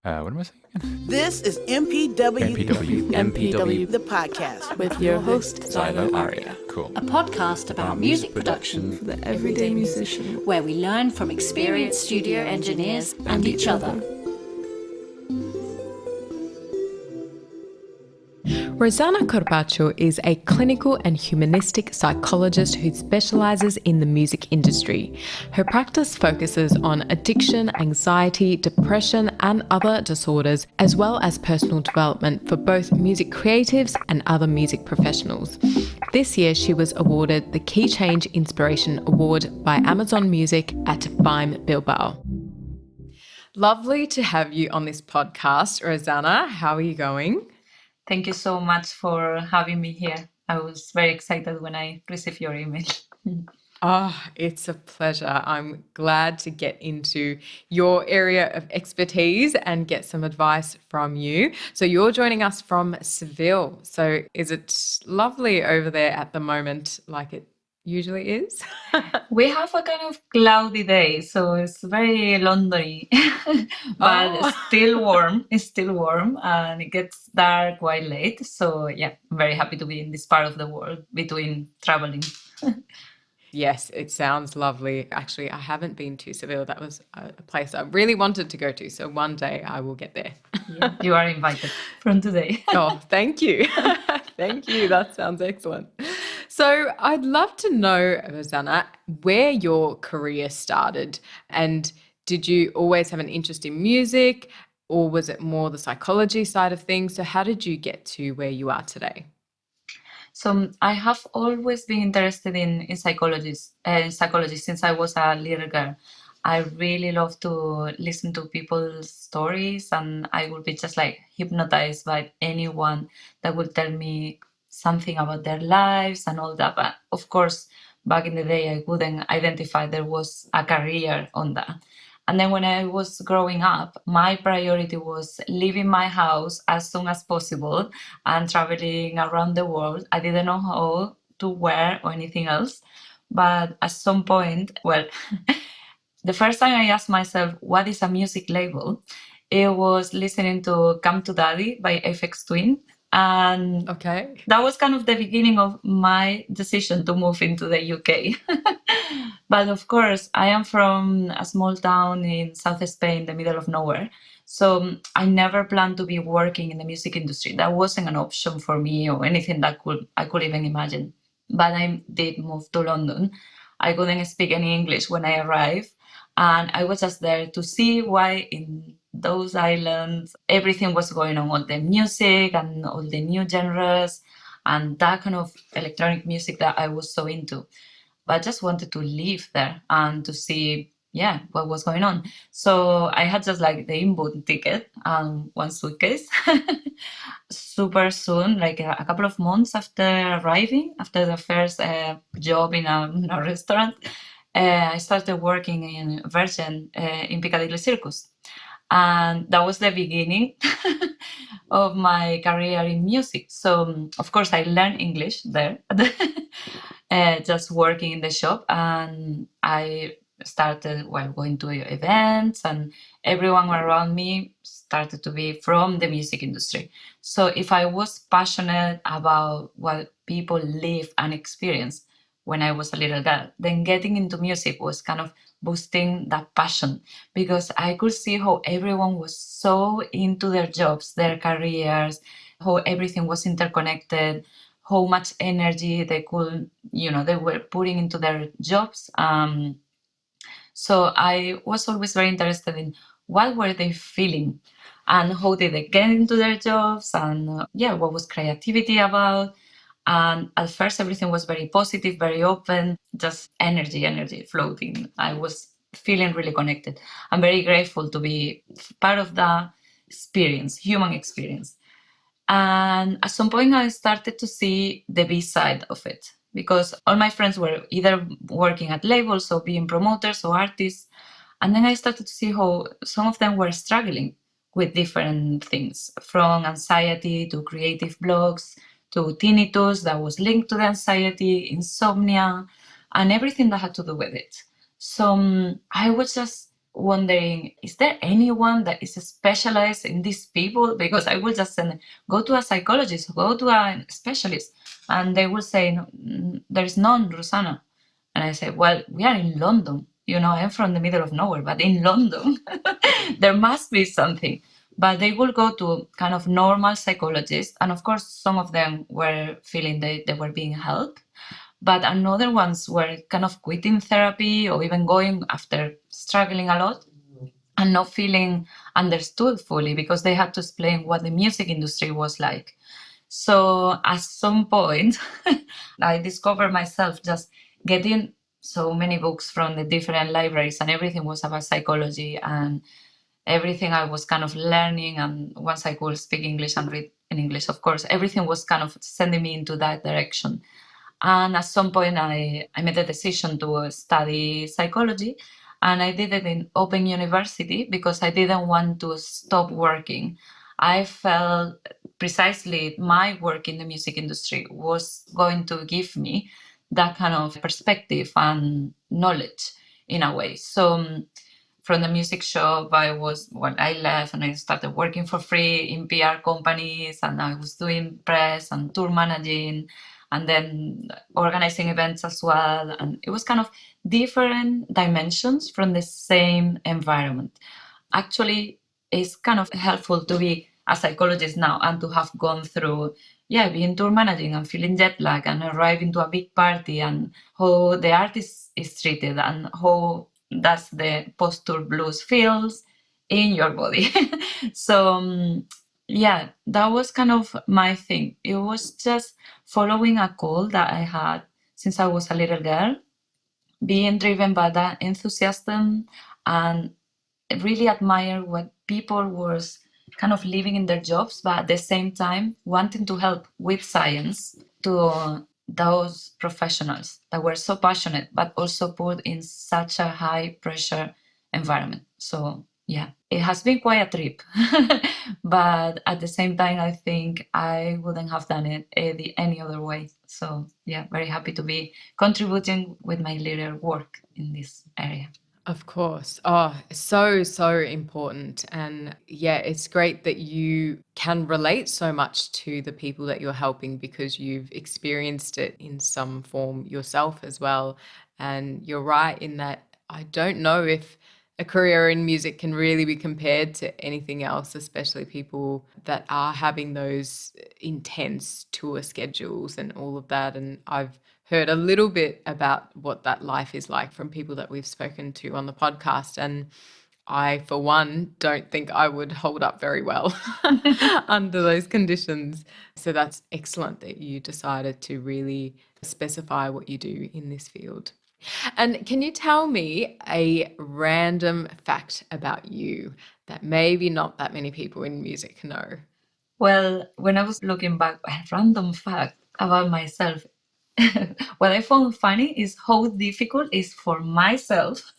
What am I saying again? This is MPW, MPW. the podcast with your host, Xylo Aria. Cool. A podcast about music production for the everyday musician, where we learn from experienced studio engineers and each other. Rosana Corbacho is a clinical and humanistic psychologist who specialises in the music industry. Her practice focuses on addiction, anxiety, depression and other disorders, as well as personal development for both music creatives and other music professionals. This year she was awarded the Key Change Inspiration Award by Amazon Music at BIME Bilbao. Lovely to have you on this podcast, Rosana. How are you going? Thank you so much for having me here. I was very excited when I received your email. Oh, it's a pleasure. I'm glad to get into your area of expertise and get some advice from you. So you're joining us from Seville. So is it lovely over there at the moment, like it usually is? We have a kind of cloudy day, so it's very Londony, but it's still warm. It's still warm and it gets dark quite late. So yeah, I'm very happy to be in this part of the world between traveling. Yes, it sounds lovely. Actually, I haven't been to Seville. That was a place I really wanted to go to. So one day I will get there. Yeah, you are invited from today. Oh, thank you. Thank you. That sounds excellent. So I'd love to know, Rosanna, where your career started, and did you always have an interest in music, or was it more the psychology side of things? So how did you get to where you are today? So I have always been interested in psychology since I was a little girl. I really love to listen to people's stories, and I would be just like hypnotized by anyone that would tell me something about their lives and all that. But of course, back in the day, I couldn't identify there was a career on that. And then when I was growing up, my priority was leaving my house as soon as possible and traveling around the world. I didn't know how to wear or anything else. But at some point, well, the first time I asked myself, what is a music label? It was listening to Come to Daddy by Aphex Twin. And that was kind of the beginning of my decision to move into the UK. But of course, I am from a small town in South Spain, the middle of nowhere. So I never planned to be working in the music industry. That wasn't an option for me or anything that I could even imagine. But I did move to London. I couldn't speak any English when I arrived. And I was just there to see why in those islands everything was going on, all the music and all the new genres and that kind of electronic music that I was so into. But I just wanted to live there and to see, what was going on. So I had just like the inbound ticket and one suitcase. Super soon, like a couple of months after arriving, after the first job in a restaurant, I started working in Virgin in Piccadilly Circus. And that was the beginning of my career in music. So, of course, I learned English there, just working in the shop. And I started going to events, and everyone around me started to be from the music industry. So if I was passionate about what people live and experience when I was a little girl, then getting into music was kind of boosting that passion, because I could see how everyone was so into their jobs, their careers, how everything was interconnected, how much energy they could, they were putting into their jobs. So I was always very interested in what were they feeling and how did they get into their jobs, and what was creativity about. And at first, everything was very positive, very open, just energy floating. I was feeling really connected. I'm very grateful to be part of the experience, human experience. And at some point, I started to see the B side of it, because all my friends were either working at labels or being promoters or artists. And then I started to see how some of them were struggling with different things, from anxiety to creative blocks, to tinnitus that was linked to the anxiety, insomnia, and everything that had to do with it. So I was just wondering, is there anyone that is specialized in these people? Because I will just send, go to a psychologist, go to a specialist. And they will say, there is none, Rosana. And I say, well, we are in London. I'm from the middle of nowhere, but in London, there must be something. But they will go to kind of normal psychologists. And of course, some of them were feeling they were being helped. But another ones were kind of quitting therapy or even going after struggling a lot and not feeling understood fully because they had to explain what the music industry was like. So at some point, I discovered myself just getting so many books from the different libraries, and everything was about psychology, and everything I was kind of learning. And once I could speak English and read in English, of course, everything was kind of sending me into that direction. And at some point, I made a decision to study psychology, and I did it in Open University because I didn't want to stop working. I felt precisely my work in the music industry was going to give me that kind of perspective and knowledge in a way. So from the music shop, I left and I started working for free in PR companies, and I was doing press and tour managing and then organizing events as well. And it was kind of different dimensions from the same environment. Actually, it's kind of helpful to be a psychologist now and to have gone through, being tour managing and feeling jet lag and arriving to a big party and how the artist is treated and how does the post-tour blues feels in your body. So that was kind of my thing. It was just following a call that I had since I was a little girl, being driven by that enthusiasm and really admire what people was kind of living in their jobs, but at the same time wanting to help with science to those professionals that were so passionate, but also put in such a high pressure environment. So it has been quite a trip, but at the same time, I think I wouldn't have done it any other way. So very happy to be contributing with my little work in this area. Of course. Oh, so important. And it's great that you can relate so much to the people that you're helping because you've experienced it in some form yourself as well. And you're right in that I don't know if a career in music can really be compared to anything else, especially people that are having those intense tour schedules and all of that. And I've heard a little bit about what that life is like from people that we've spoken to on the podcast. And I, for one, don't think I would hold up very well under those conditions. So that's excellent that you decided to really specify what you do in this field. And can you tell me a random fact about you that maybe not that many people in music know? Well, when I was looking back, a random fact about myself, what I found funny is how difficult it is for myself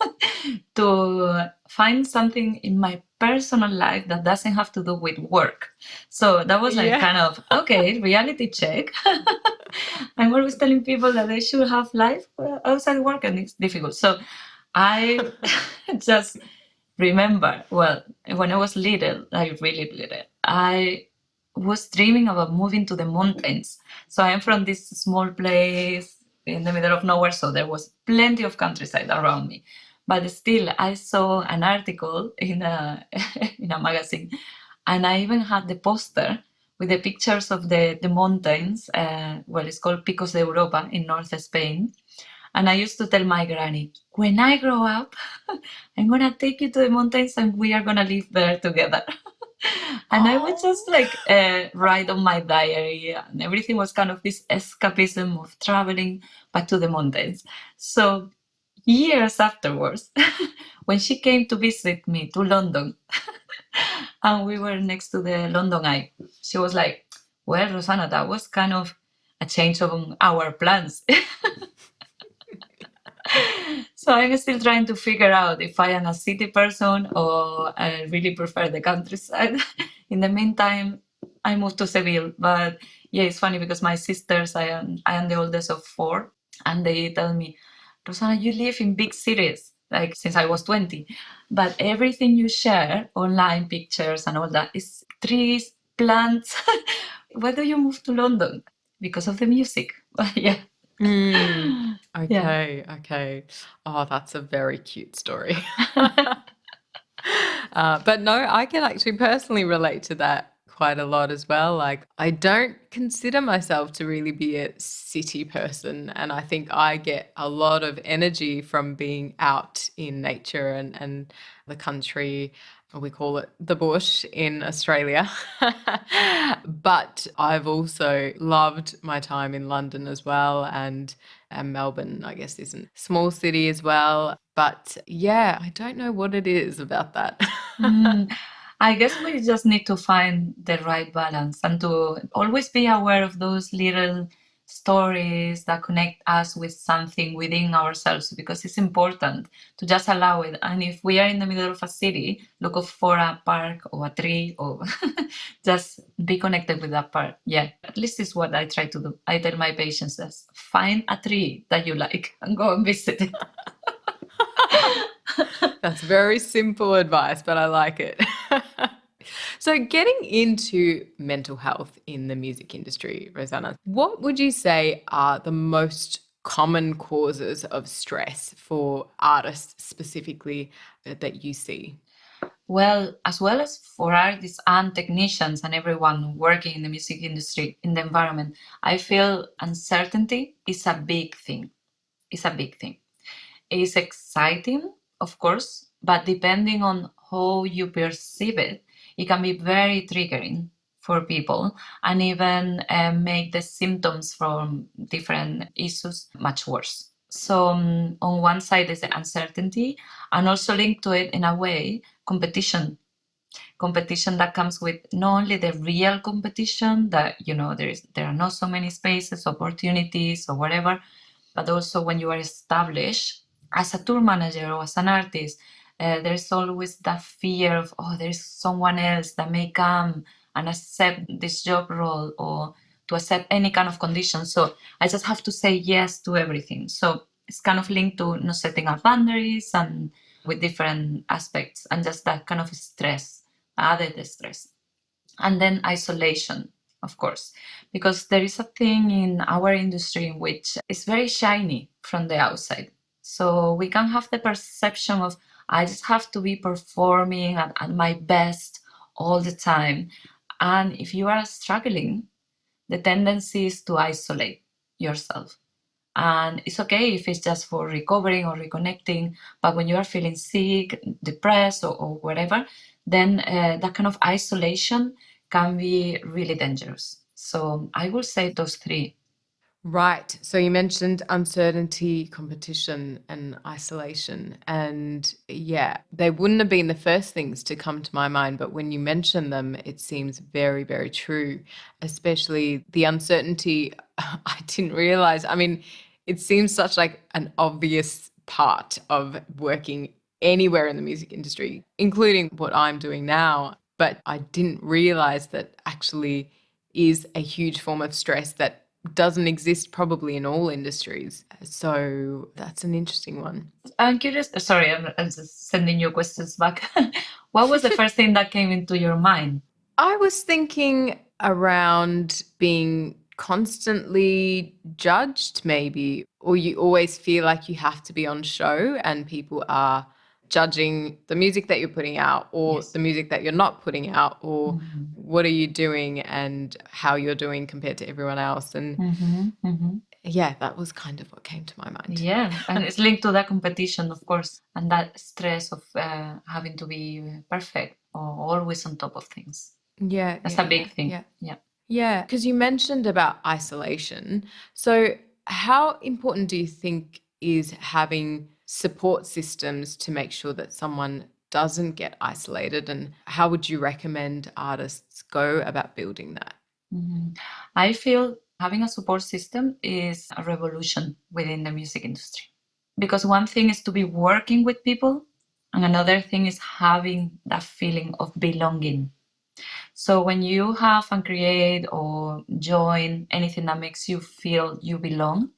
to find something in my personal life that doesn't have to do with work. So that was like kind of, okay, reality check. I'm always telling people that they should have life outside work, and it's difficult. So I just remember, well, when I was little, like really little, I was dreaming about moving to the mountains. So I am from this small place in the middle of nowhere, so there was plenty of countryside around me. But still, I saw an article in a in a magazine, and I even had the poster with the pictures of the mountains. It's called Picos de Europa in North Spain. And I used to tell my granny, when I grow up, I'm going to take you to the mountains and we are going to live there together. And I would just write on my diary, and everything was kind of this escapism of traveling back to the mountains. So years afterwards, when she came to visit me to London, and we were next to the London Eye, she was like, well, Rosana, that was kind of a change of our plans. So I'm still trying to figure out if I am a city person or I really prefer the countryside. In the meantime, I moved to Seville. But it's funny because my sisters, I am the oldest of four, and they tell me, Rosana, you live in big cities. like since I was 20. But everything you share online, pictures and all that, is trees, plants. Why do you move to London? Because of the music. Yeah. Okay, okay. Oh, that's a very cute story. But no, I can actually personally relate to that quite a lot as well. Like, I don't consider myself to really be a city person, and I think I get a lot of energy from being out in nature and the country. We call it the bush in Australia. But I've also loved my time in London as well, and Melbourne, I guess, isn't a small city as well. But yeah, I don't know what it is about that. I guess we just need to find the right balance and to always be aware of those little stories that connect us with something within ourselves, because it's important to just allow it. And if we are in the middle of a city, look for a park or a tree, or just be connected with that park. Yeah, at least it's what I try to do. I tell my patients, just find a tree that you like and go and visit it. That's very simple advice, but I like it. So, getting into mental health in the music industry, Rosanna, what would you say are the most common causes of stress for artists specifically that you see? Well as for artists and technicians and everyone working in the music industry, in the environment, I feel uncertainty is a big thing. It's a big thing. It's exciting, of course, but depending on how you perceive it, it can be very triggering for people and even make the symptoms from different issues much worse. So on one side is the uncertainty, and also linked to it in a way, competition that comes with not only the real competition that there are not so many spaces, opportunities or whatever, but also when you are established as a tour manager or as an artist, there's always that fear of, oh, there's someone else that may come and accept this job role or to accept any kind of condition. So I just have to say yes to everything. So it's kind of linked to not setting up boundaries and with different aspects, and just that kind of stress, added stress. And then isolation, of course, because there is a thing in our industry in which it's very shiny from the outside. So we can have the perception of, I just have to be performing at my best all the time. And if you are struggling, the tendency is to isolate yourself. And it's okay if it's just for recovering or reconnecting, but when you are feeling sick, depressed, or whatever, then that kind of isolation can be really dangerous. So I will say those three. Right. So you mentioned uncertainty, competition, and isolation. And yeah, they wouldn't have been the first things to come to my mind, but when you mention them, it seems very, very true, especially the uncertainty. I didn't realize. I mean, it seems such like an obvious part of working anywhere in the music industry, including what I'm doing now. But I didn't realize that actually is a huge form of stress that doesn't exist probably in all industries. So that's an interesting one. I'm curious. Sorry, I'm just sending you questions back. What was the first thing that came into your mind? I was thinking around being constantly judged, maybe, or you always feel like you have to be on show and people are judging the music that you're putting out, or Yes. the music that you're not putting out, or what are you doing and how you're doing compared to everyone else. And yeah, that was kind of what came to my mind. Yeah, and it's linked to that competition, of course, and that stress of having to be perfect or always on top of things. Yeah. That's yeah, a big thing. Yeah. Yeah, because you mentioned about isolation. So how important do you think is having support systems to make sure that someone doesn't get isolated, and how would you recommend artists go about building that? I feel having a support system is a revolution within the music industry. Because one thing is to be working with people, and another thing is having that feeling of belonging. So when you have and create or join anything that makes you feel you belong,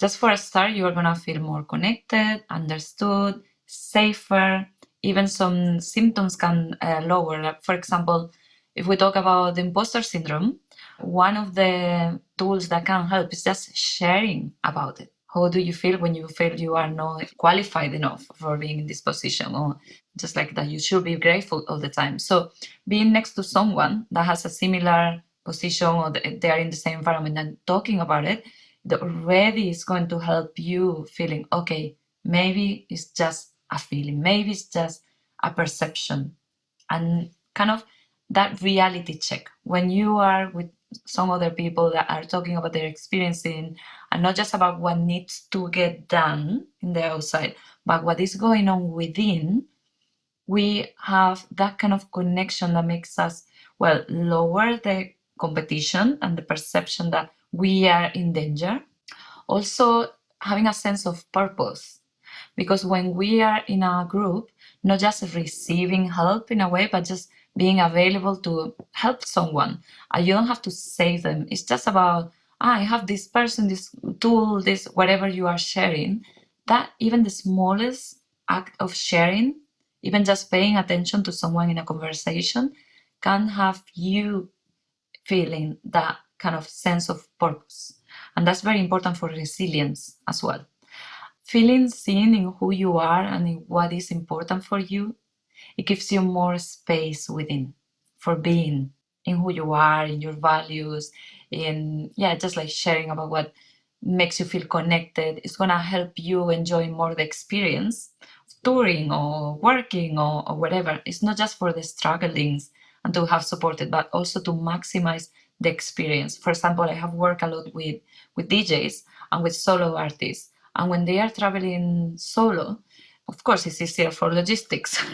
just for a start, you are going to feel more connected, understood, safer. Even some symptoms can lower. Like, for example, if we talk about the imposter syndrome, one of the tools that can help is just sharing about it. How do you feel when you feel you are not qualified enough for being in this position, or just like that you should be grateful all the time? So being next to someone that has a similar position, or they are in the same environment, and talking about it, that already is going to help you feeling, okay, maybe it's just a feeling, maybe it's just a perception. And kind of that reality check when you are with some other people that are talking about their experiencing, and not just about what needs to get done in the outside, but what is going on within. We have that kind of connection that makes us, well, lower the competition and the perception that we are in danger. Also, having a sense of purpose, because when we are in a group, not just receiving help in a way, but just being available to help someone, you don't have to save them. It's just about, I have this person, this tool, this whatever you are sharing, that even the smallest act of sharing, even just paying attention to someone in a conversation, can have you feeling that kind of sense of purpose. And that's very important for resilience as well. Feeling seen in who you are and in what is important for you, it gives you more space within for being in who you are, in your values, in, yeah, just like sharing about what makes you feel connected. It's going to help you enjoy more the experience of touring or working or whatever. It's not just for the strugglings and to have supported, but also to maximize the experience. For example, I have worked a lot with DJs and with solo artists. And when they are traveling solo, of course, it's easier for logistics.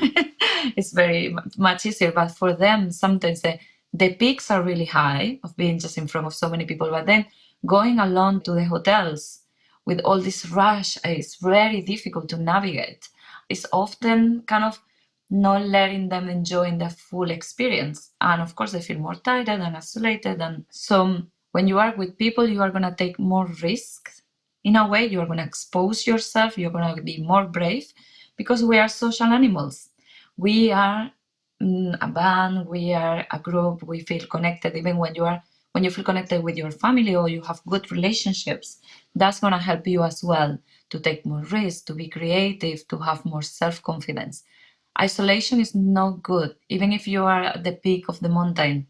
It's very much easier, but for them, sometimes the peaks are really high of being just in front of so many people. But then going alone to the hotels with all this rush is very difficult to navigate. It's often kind of not letting them enjoy the full experience. And of course, they feel more tired and isolated. And so when you are with people, you are going to take more risks. In a way, you are going to expose yourself, you're going to be more brave, because we are social animals. We are a band, we are a group, we feel connected. Even when you feel connected with your family or you have good relationships, that's going to help you as well to take more risks, to be creative, to have more self-confidence. Isolation is not good. Even if you are at the peak of the mountain,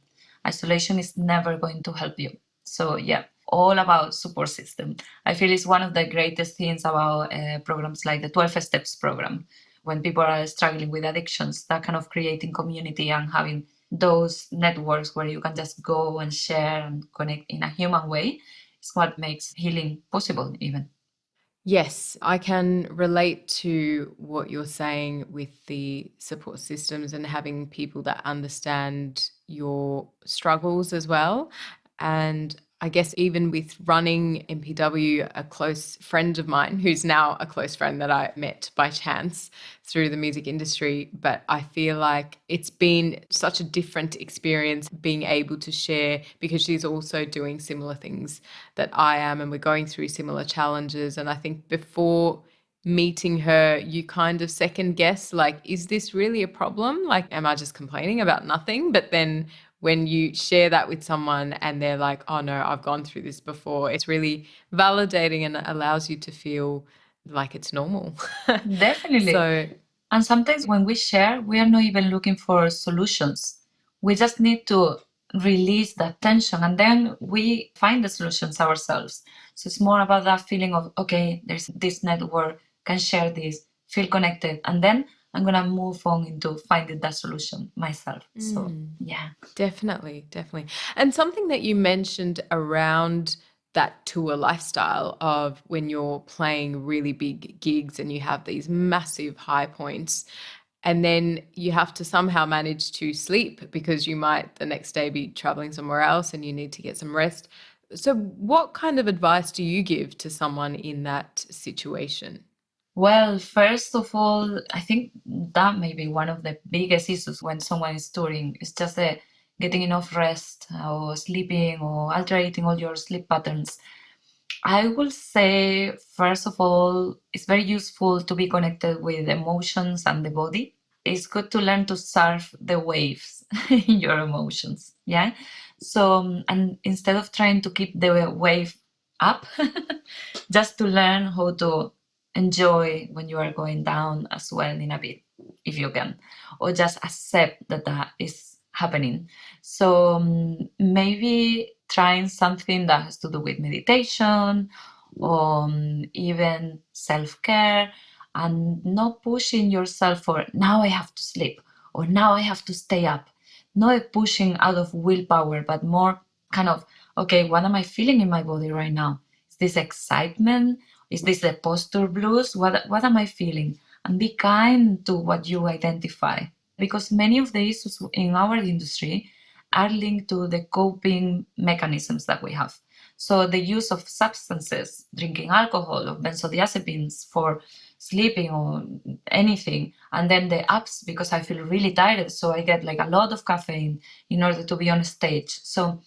isolation is never going to help you. So yeah, all about support system. I feel it's one of the greatest things about programs like the 12 Steps program. When people are struggling with addictions, that kind of creating community and having those networks where you can just go and share and connect in a human way is what makes healing possible even. Yes, I can relate to what you're saying with the support systems and having people that understand your struggles as well. And I guess even with running MPW, a close friend of mine, who's now a close friend that I met by chance through the music industry, but I feel like it's been such a different experience being able to share, because she's also doing similar things that I am, and we're going through similar challenges. And I think before meeting her, you kind of second guess, like, is this really a problem? Like, am I just complaining about nothing? But then when you share that with someone and they're like, oh no, I've gone through this before, it's really validating and allows you to feel like it's normal. Definitely. So, and sometimes when we share, we are not even looking for solutions. We just need to release that tension, and then we find the solutions ourselves. So it's more about that feeling of, okay, there's this network, can share this, feel connected, and then I'm going to move on into finding that solution myself. So yeah. definitely. And something that you mentioned around that tour lifestyle of when you're playing really big gigs and you have these massive high points, and then you have to somehow manage to sleep because you might the next day be traveling somewhere else and you need to get some rest. So what kind of advice do you give to someone in that situation? Well, first of all, I think that may be one of the biggest issues when someone is touring. It's just the getting enough rest or sleeping or altering all your sleep patterns. I will say, first of all, it's very useful to be connected with emotions and the body. It's good to learn to surf the waves in your emotions. Yeah. So, and instead of trying to keep the wave up, just to learn how to enjoy when you are going down as well in a bit, if you can, or just accept that that is happening. So maybe trying something that has to do with meditation or even self-care, and not pushing yourself for now I have to sleep or now I have to stay up. Not pushing out of willpower, but more kind of, okay, what am I feeling in my body right now? Is this excitement? Is this the posture blues? What am I feeling? And be kind to what you identify. Because many of the issues in our industry are linked to the coping mechanisms that we have. So the use of substances, drinking alcohol or benzodiazepines for sleeping or anything, and then the apps because I feel really tired, so I get like a lot of caffeine in order to be on stage. So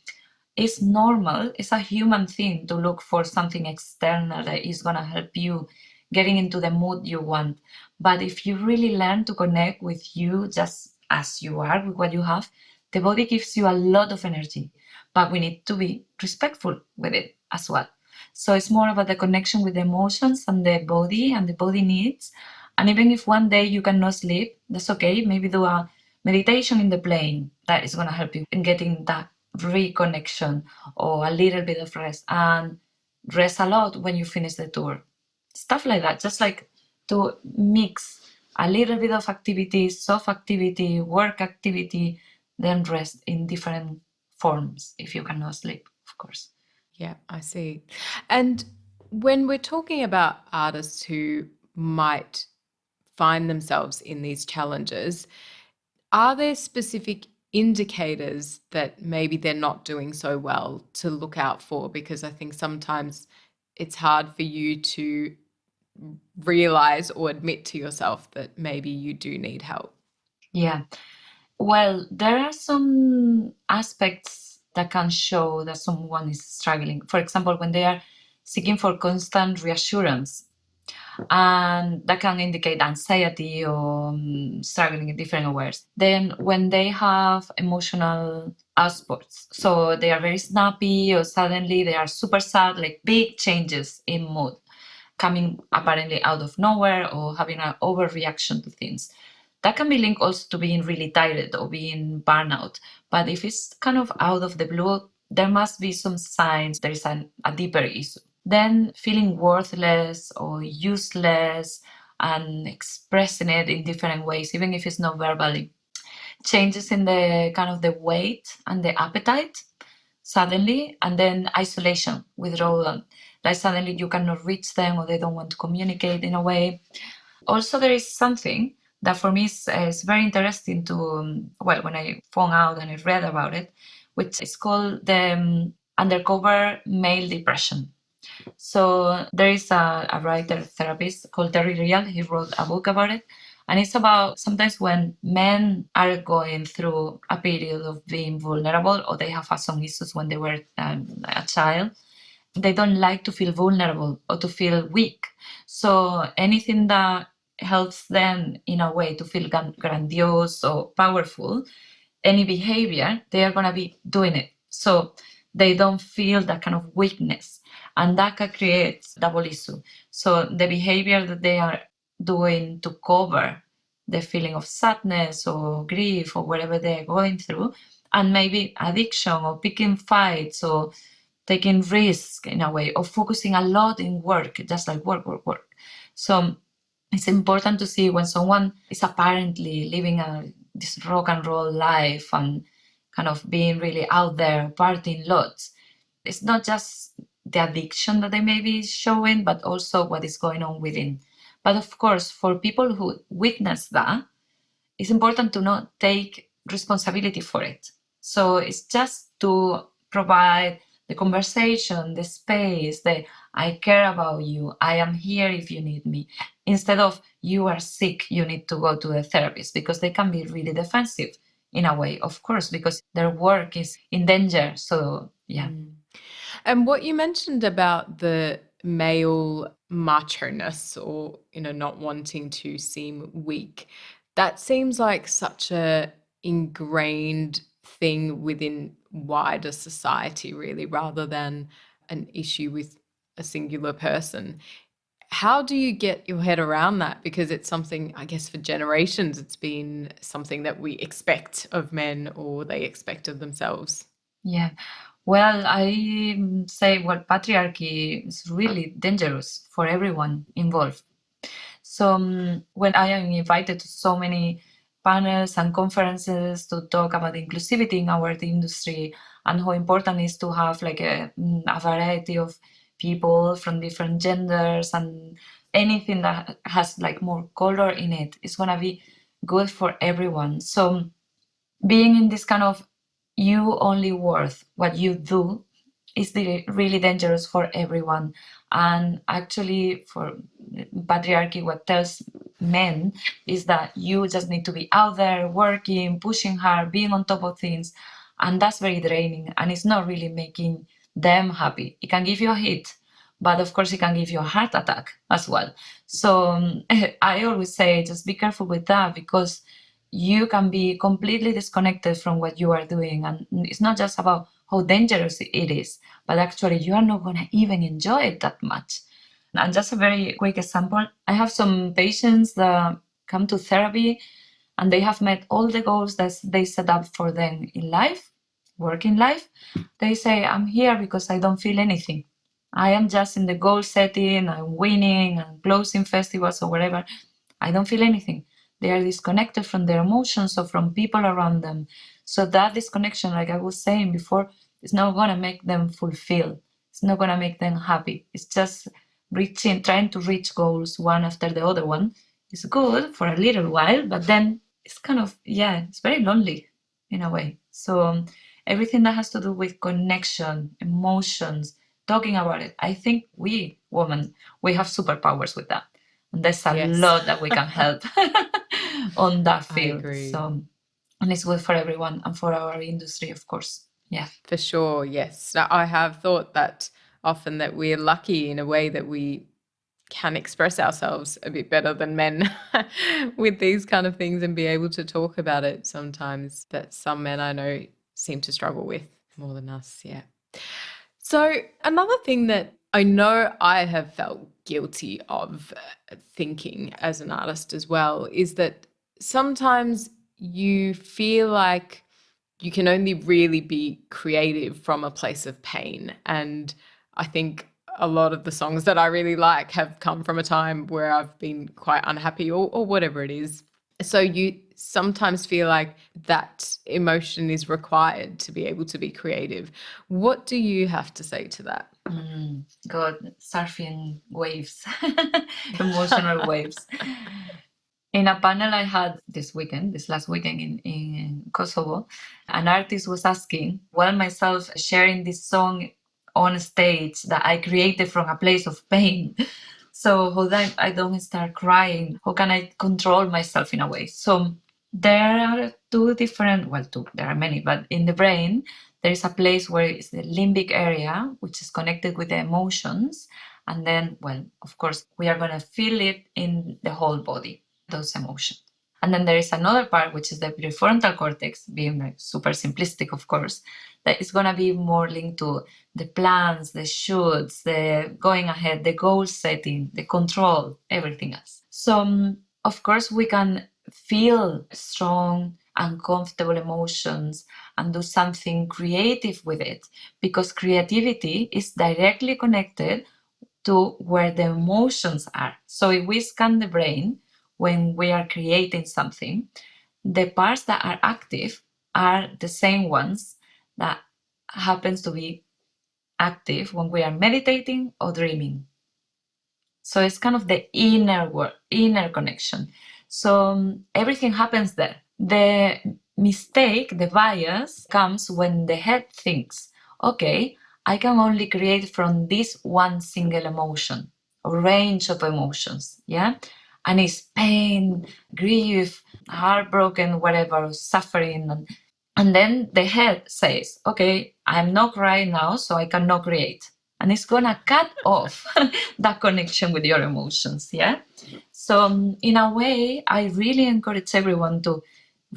it's normal, it's a human thing to look for something external that is going to help you getting into the mood you want. But if you really learn to connect with you just as you are, with what you have, the body gives you a lot of energy, but we need to be respectful with it as well. So it's more about the connection with the emotions and the body needs. And even if one day you cannot sleep, that's okay. Maybe do a meditation in the plane. That is going to help you in getting that reconnection or a little bit of rest, and rest a lot when you finish the tour. Stuff like that, just like to mix a little bit of activity, soft activity, work activity, then rest in different forms if you cannot sleep, of course. Yeah, I see. And when we're talking about artists who might find themselves in these challenges, are there specific indicators that maybe they're not doing so well to look out for? Because I think sometimes it's hard for you to realize or admit to yourself that maybe you do need help. Yeah. Well, there are some aspects that can show that someone is struggling. For example, when they are seeking for constant reassurance, and that can indicate anxiety or struggling in different ways. Then when they have emotional outbursts, so they are very snappy or suddenly they are super sad, like big changes in mood coming apparently out of nowhere or having an overreaction to things. That can be linked also to being really tired or being burnout. But if it's kind of out of the blue, there must be some signs there is a deeper issue. Then feeling worthless or useless and expressing it in different ways, even if it's not verbally. Changes in the kind of the weight and the appetite suddenly, and then isolation, withdrawal. Like suddenly you cannot reach them or they don't want to communicate in a way. Also, there is something that for me is very interesting to, well, when I found out and I read about it, which is called the undercover male depression. So there is a writer therapist called Terry Real. He wrote a book about it. And it's about sometimes when men are going through a period of being vulnerable or they have had some issues when they were a child, they don't like to feel vulnerable or to feel weak. So anything that helps them in a way to feel grandiose or powerful, any behavior, they are going to be doing it. So they don't feel that kind of weakness. And that can create double issue. So the behavior that they are doing to cover the feeling of sadness or grief or whatever they're going through, and maybe addiction or picking fights or taking risk in a way, or focusing a lot in work, just like work. So it's important to see when someone is apparently living this rock and roll life and kind of being really out there, partying lots. It's not just the addiction that they may be showing, but also what is going on within. But of course, for people who witness that, it's important to not take responsibility for it. So it's just to provide the conversation, the space, the I care about you, I am here if you need me, instead of you are sick, you need to go to the therapist, because they can be really defensive in a way, of course, because their work is in danger. So, yeah. And what you mentioned about the male macho-ness or, not wanting to seem weak, that seems like such a ingrained thing within wider society, really, rather than an issue with a singular person. How do you get your head around that? Because it's something, I guess, for generations, it's been something that we expect of men or they expect of themselves. Yeah. Well, I say, patriarchy is really dangerous for everyone involved. So when I am invited to so many panels and conferences to talk about inclusivity in our industry and how important it is to have like a variety of people from different genders, and anything that has like more color in it is going to be good for everyone. So being in this kind of you only worth what you do is really dangerous for everyone. And actually for patriarchy, what tells men is that you just need to be out there working, pushing hard, being on top of things, and that's very draining, and it's not really making them happy. It can give you a hit, but of course it can give you a heart attack as well. So I always say just be careful with that, because you can be completely disconnected from what you are doing, and it's not just about how dangerous it is, but actually you are not going to even enjoy it that much. And just a very quick example, I have some patients that come to therapy and they have met all the goals that they set up for them in life, working life. They say, I'm here because I don't feel anything. I am just in the goal setting, I'm winning and closing festivals or whatever. I don't feel anything. They are disconnected from their emotions or from people around them. So that disconnection, like I was saying before, is not going to make them fulfilled. It's not going to make them happy. It's just trying to reach goals one after the other one. It's good for a little while, but then it's kind of, it's very lonely in a way. So everything that has to do with connection, emotions, talking about it, I think we women, we have superpowers with that. And there's a lot that we can help on that field. I agree. So, and it's good for everyone and for our industry, of course. Yeah. For sure, yes. Now, I have thought that often that we're lucky in a way that we can express ourselves a bit better than men with these kind of things and be able to talk about it sometimes, that some men I know seem to struggle with more than us. Yeah. So another thing that I know I have felt guilty of thinking as an artist as well is that sometimes you feel like you can only really be creative from a place of pain. And I think a lot of the songs that I really like have come from a time where I've been quite unhappy or whatever it is. So you sometimes feel like that emotion is required to be able to be creative. What do you have to say to that? God, surfing waves, emotional waves. In a panel I had this last weekend in Kosovo, an artist was asking, while myself sharing this song on stage that I created from a place of pain, so how that I don't start crying, how can I control myself in a way? So there are there are many, but in the brain, there is a place where it's the limbic area, which is connected with the emotions. And then, of course, we are going to feel it in the whole body, those emotions. And then there is another part, which is the prefrontal cortex, being like super simplistic, of course, that is going to be more linked to the plans, the shoots, the going ahead, the goal setting, the control, everything else. So, of course, we can feel strong, uncomfortable emotions and do something creative with it, because creativity is directly connected to where the emotions are. So if we scan the brain when we are creating something, the parts that are active are the same ones that happens to be active when we are meditating or dreaming. So it's kind of the inner world, inner connection. So everything happens there. The mistake, the bias, comes when the head thinks, okay, I can only create from this one single emotion or range of emotions, yeah? And it's pain, grief, heartbroken, whatever, suffering. And then the head says, okay, I'm not crying now, so I cannot create. And it's going to cut off that connection with your emotions. Yeah. So, in a way, I really encourage everyone to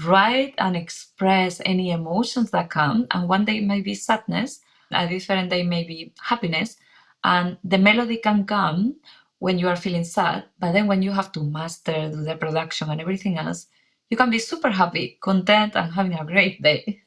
write and express any emotions that come. And one day may be sadness, a different day may be happiness. And the melody can come when you are feeling sad, but then when you have to master, do the production and everything else, you can be super happy, content, and having a great day.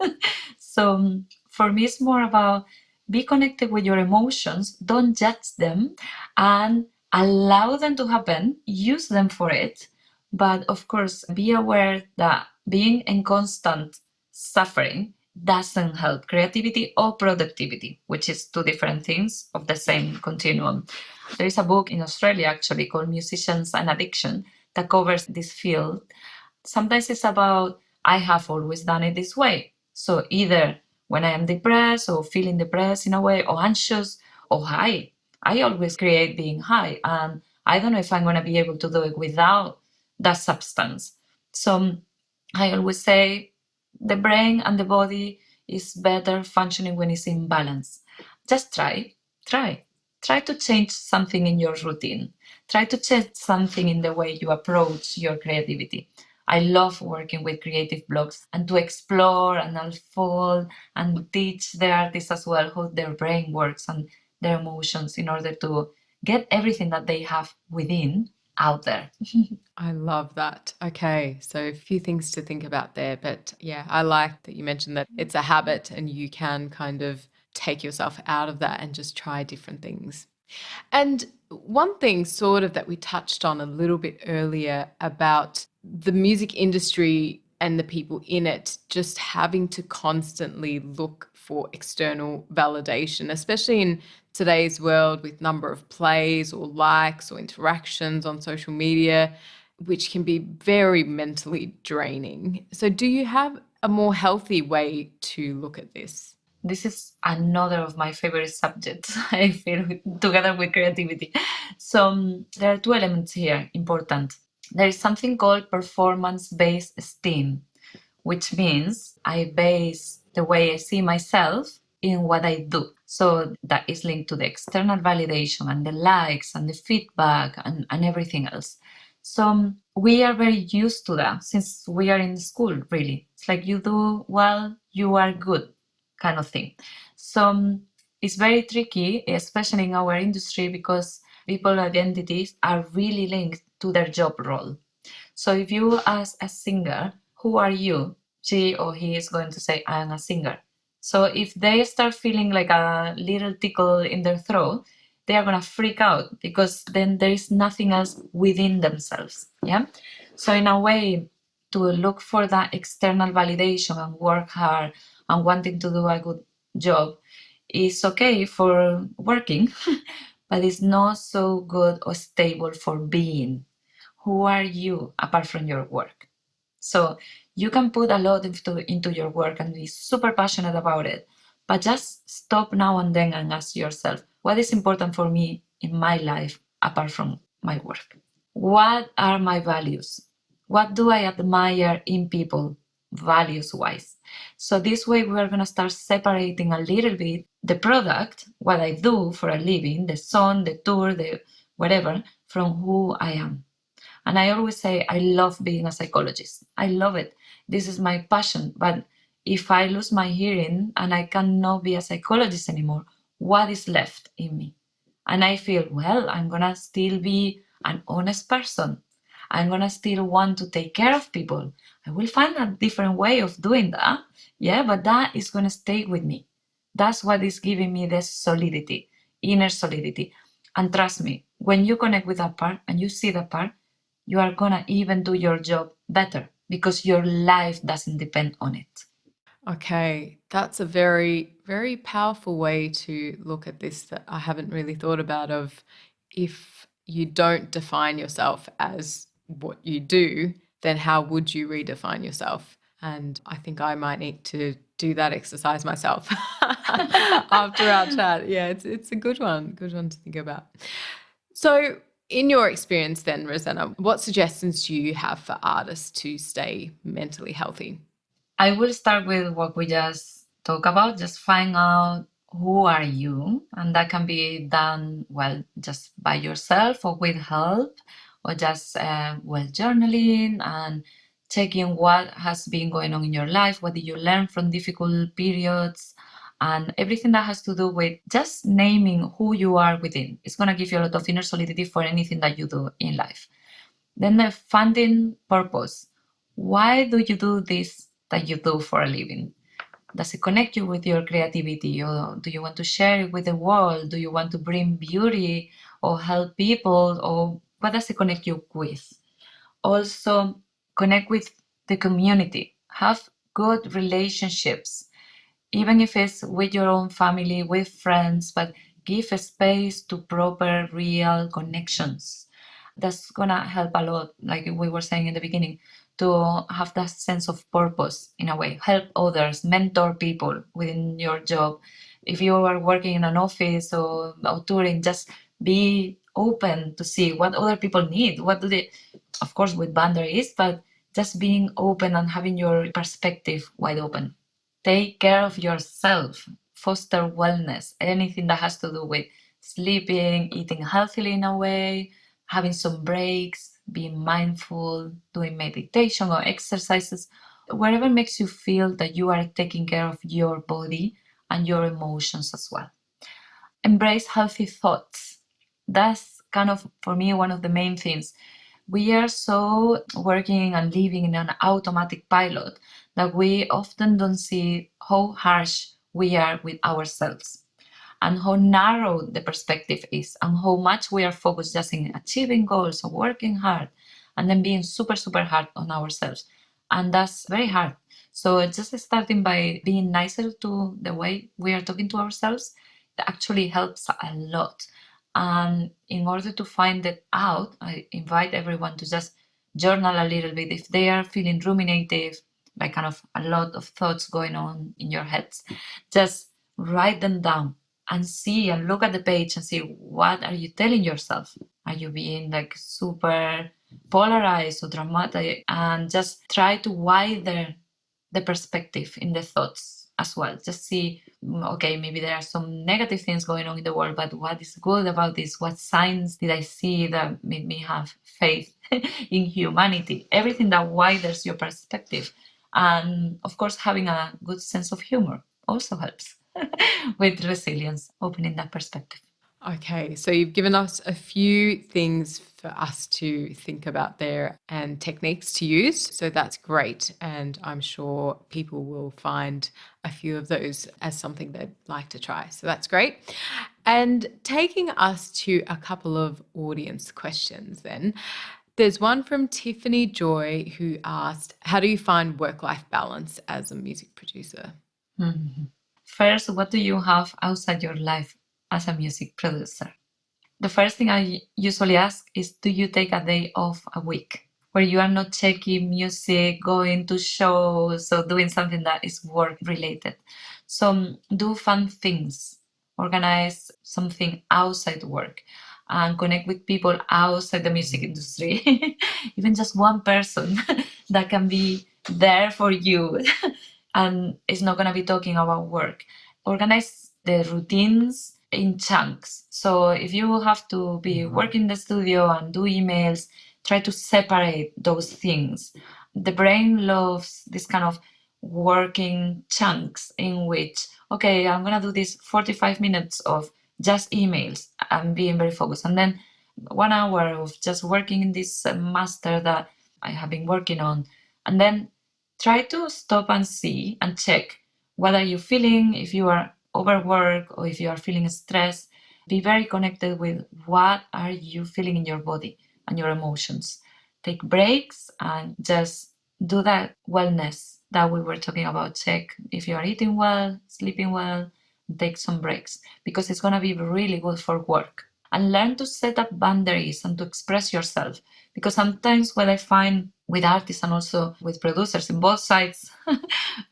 So for me, it's more about be connected with your emotions, don't judge them, and allow them to happen, use them for it. But of course, be aware that being in constant suffering doesn't help creativity or productivity, which is two different things of the same continuum. There is a book in Australia actually called Musicians and Addiction that covers this field. Sometimes it's about, I have always done it this way. So either when I am depressed or feeling depressed in a way or anxious or high, I always create being high. And I don't know if I'm going to be able to do it without that substance. So I always say the brain and the body is better functioning when it's in balance. Just try to change something in your routine. Try to change something in the way you approach your creativity. I love working with creative blocks and to explore and unfold and teach the artists as well how their brain works and their emotions in order to get everything that they have within out there. I love that. Okay, so a few things to think about there. But yeah, I like that you mentioned that it's a habit and you can kind of take yourself out of that and just try different things. And one thing sort of that we touched on a little bit earlier about the music industry and the people in it just having to constantly look for external validation, especially in today's world with number of plays or likes or interactions on social media, which can be very mentally draining. So do you have a more healthy way to look at this? This is another of my favorite subjects, I feel, together with creativity. So there are two elements here important. There is something called performance-based esteem, which means I base the way I see myself in what I do. So that is linked to the external validation and the likes and the feedback and everything else. So we are very used to that since we are in school, really. It's like you do well, you are good kind of thing. So it's very tricky, especially in our industry, because people's identities are really linked to their job role. So if you ask a singer, who are you? She or he is going to say, I am a singer. So if they start feeling like a little tickle in their throat, they are going to freak out because then there is nothing else within themselves. Yeah. So in a way, to look for that external validation and work hard and wanting to do a good job is okay for working, but it's not so good or stable for being. Who are you apart from your work? So you can put a lot into your work and be super passionate about it, but just stop now and then and ask yourself, what is important for me in my life apart from my work? What are my values? What do I admire in people, values-wise? So this way we are going to start separating a little bit the product, what I do for a living, the song, the tour, the whatever, from who I am. And I always say, I love being a psychologist. I love it. This is my passion. But if I lose my hearing and I cannot be a psychologist anymore, what is left in me? And I feel, well, I'm going to still be an honest person. I'm going to still want to take care of people. I will find a different way of doing that. Yeah, but that is going to stay with me. That's what is giving me this solidity, inner solidity. And trust me, when you connect with that part and you see that part, you are going to even do your job better because your life doesn't depend on it. Okay, that's a very, very powerful way to look at this that I haven't really thought about of if you don't define yourself as what you do, then how would you redefine yourself? And I think I might need to do that exercise myself after our chat. Yeah, it's a good one to think about. So in your experience then, Rosana, what suggestions do you have for artists to stay mentally healthy? I will start with what we just talked about, just find out who are you, and that can be done, well, just by yourself or with help, or just, journaling and checking what has been going on in your life, what did you learn from difficult periods, and everything that has to do with just naming who you are within. It's going to give you a lot of inner solidity for anything that you do in life. Then the finding purpose. Why do you do this that you do for a living? Does it connect you with your creativity, or do you want to share it with the world? Do you want to bring beauty or help people, or what does it connect you with? Also, connect with the community. Have good relationships, even if it's with your own family, with friends, but give a space to proper, real connections. That's gonna help a lot, like we were saying in the beginning, to have that sense of purpose in a way. Help others, mentor people within your job. If you are working in an office or touring, just be open to see what other people need. What do they, of course, with boundaries, but just being open and having your perspective wide open. Take care of yourself, foster wellness, anything that has to do with sleeping, eating healthily in a way, having some breaks, being mindful, doing meditation or exercises, whatever makes you feel that you are taking care of your body and your emotions as well. Embrace healthy thoughts. That's kind of, for me, one of the main things. We are so working and living in an automatic pilot that we often don't see how harsh we are with ourselves and how narrow the perspective is and how much we are focused just in achieving goals or working hard and then being super, super hard on ourselves. And that's very hard. So just starting by being nicer to the way we are talking to ourselves, that actually helps a lot. And in order to find it out, I invite everyone to just journal a little bit. If they are feeling ruminative, like kind of a lot of thoughts going on in your heads, just write them down and see and look at the page and see what are you telling yourself. Are you being like super polarized or dramatic? And just try to widen the perspective in the thoughts as well. Just see, okay, maybe there are some negative things going on in the world, but what is good about this? What signs did I see that made me have faith in humanity? Everything that widens your perspective. And of course, having a good sense of humor also helps with resilience, opening that perspective. Okay, so you've given us a few things for us to think about there and techniques to use. So that's great. And I'm sure people will find a few of those as something they'd like to try. So that's great. And taking us to a couple of audience questions then. There's one from Tiffany Joy who asked, how do you find work-life balance as a music producer? Mhm. First, what do you have outside your life as a music producer? The first thing I usually ask is, do you take a day off a week where you are not checking music, going to shows, or doing something that is work related? So do fun things, organize something outside work, and connect with people outside the music industry. Even just one person that can be there for you and is not going to be talking about work. Organize the routines in chunks. So if you have to be working in the studio and do emails, try to separate those things. The brain loves this kind of working chunks in which, okay, I'm going to do this 45 minutes of just emails and being very focused. And then 1 hour of just working in this master that I have been working on. And then try to stop and see and check what are you feeling, if you are overworked or if you are feeling stressed. Be very connected with what are you feeling in your body and your emotions. Take breaks and just do that wellness that we were talking about. Check if you are eating well, sleeping well, take some breaks because it's going to be really good for work. And learn to set up boundaries and to express yourself. Because sometimes what I find with artists and also with producers in both sides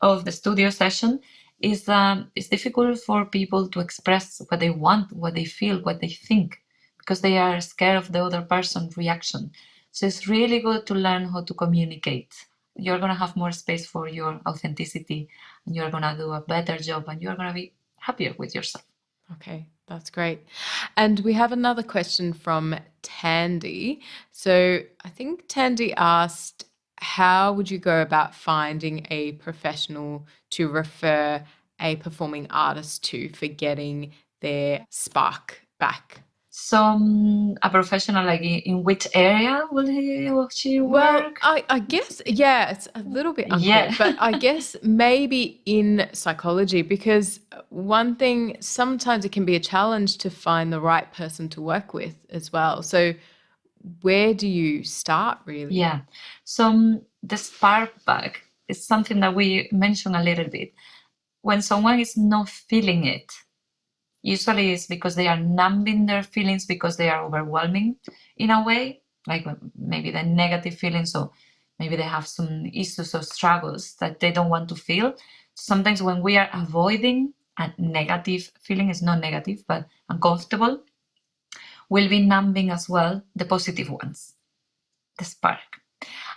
of the studio session is that it's difficult for people to express what they want, what they feel, what they think, because they are scared of the other person's reaction. So it's really good to learn how to communicate you're going to have more space for your authenticity, and you're going to do a better job, and you're going to be happier with yourself. Okay, that's great. And we have another question from Tandy. So I think Tandy asked, how would you go about finding a professional to refer a performing artist to for getting their spark back? So a professional, like in which area will he or she work? Well, I guess, yeah, it's a little bit unclear, Yeah. but I guess maybe in psychology, because one thing, sometimes it can be a challenge to find the right person to work with as well. So where do you start really? Yeah. So the spark back is something that we mentioned a little bit. When someone is not feeling it, usually it's because they are numbing their feelings, because they are overwhelming in a way, like maybe the negative feelings, or maybe they have some issues or struggles that they don't want to feel. Sometimes when we are avoiding a negative feeling, it's not negative, but uncomfortable, we'll be numbing as well the positive ones, the spark.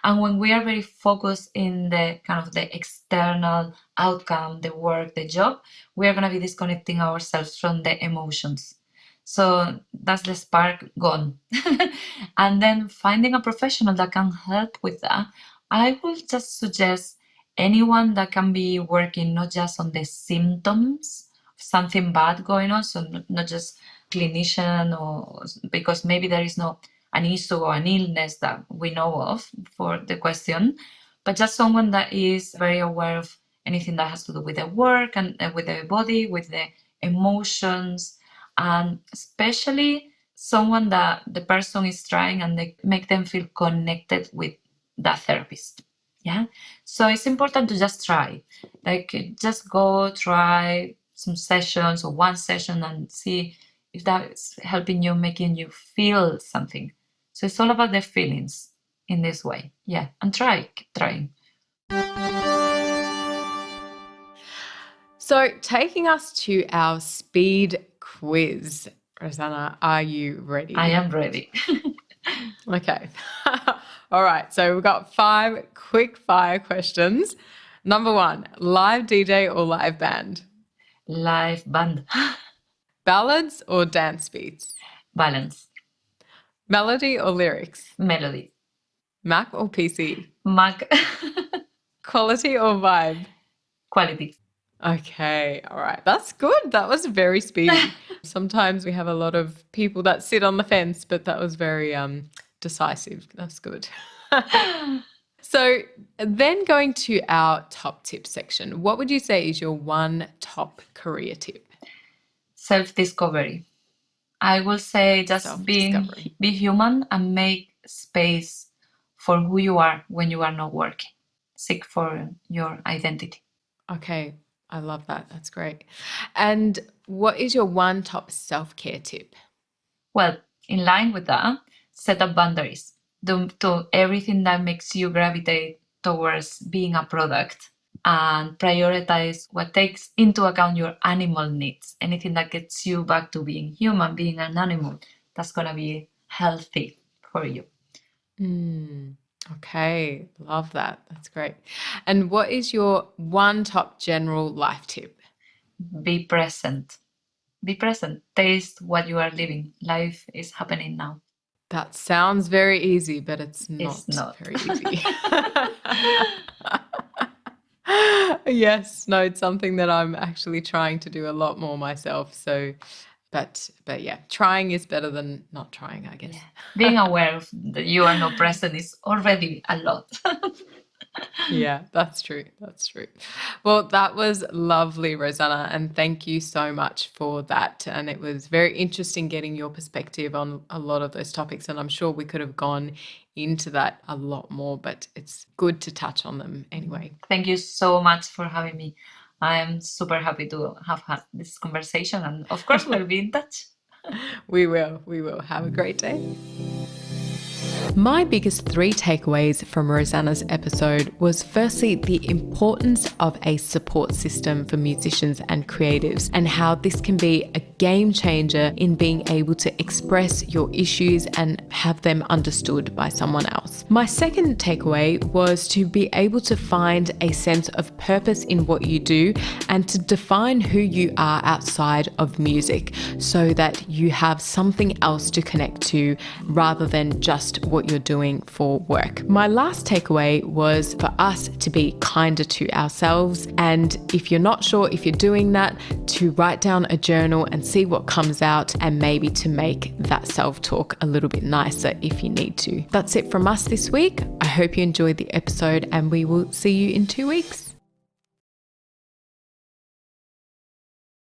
And when we are very focused in the kind of the external outcome, the work, the job, we are going to be disconnecting ourselves from the emotions. So that's the spark gone. And then finding a professional that can help with that, I will just suggest anyone that can be working not just on the symptoms of something bad going on, so not just clinician, or because maybe there is no an issue or an illness that we know of for the question, but just someone that is very aware of anything that has to do with the work and with the body, with the emotions, and especially someone that the person is trying and they make them feel connected with that therapist. Yeah. So it's important to just try, like just go try some sessions or one session and see if that's helping you, making you feel something. So it's all about the feelings in this way. Yeah. And keep trying. So taking us to our speed quiz. Rosanna, are you ready? I am ready. Okay. All right. So we've got 5 quick fire questions. Number 1, live DJ or live band? Live band. Ballads or dance beats? Balance. Melody or lyrics? Melody. Mac or PC? Mac. Quality or vibe? Quality. Okay. All right. That's good. That was very speedy. Sometimes we have a lot of people that sit on the fence, but that was very decisive. That's good. So then going to our top tip section, what would you say is your one top career tip? Self-discovery. I will say just be human and make space for who you are when you are not working. Seek for your identity. Okay. I love that. That's great. And what is your one top self-care tip? Well, in line with that, set up boundaries. Do everything that makes you gravitate towards being a product, and prioritize what takes into account your animal needs. Anything that gets you back to being human, being an animal, that's going to be healthy for you. Okay, love that. That's great. And what is your one top general life tip? Be present. Be present. Taste what you are living. Life is happening now. That sounds very easy, but it's not. Very easy. Yes, no, it's something that I'm actually trying to do a lot more myself. So, but yeah, trying is better than not trying, I guess. Yeah. Being aware of that you are not present is already a lot. Yeah, that's true. That's true. Well, that was lovely, Rosanna, and thank you so much for that. And it was very interesting getting your perspective on a lot of those topics, and I'm sure we could have gone into that a lot more, but it's good to touch on them anyway. Thank you so much for having me. I am super happy to have had this conversation, and of course we'll be in touch. We will. Have a great day. My biggest 3 takeaways from Rosanna's episode was firstly the importance of a support system for musicians and creatives, and how this can be a game changer in being able to express your issues and have them understood by someone else. My second takeaway was to be able to find a sense of purpose in what you do and to define who you are outside of music so that you have something else to connect to rather than just what you're doing for work. My last takeaway was for us to be kinder to ourselves, and if you're not sure if you're doing that, to write down a journal and see what comes out, and maybe to make that self-talk a little bit nicer if you need to. That's it from us this week. I hope you enjoyed the episode, and we will see you in 2 weeks.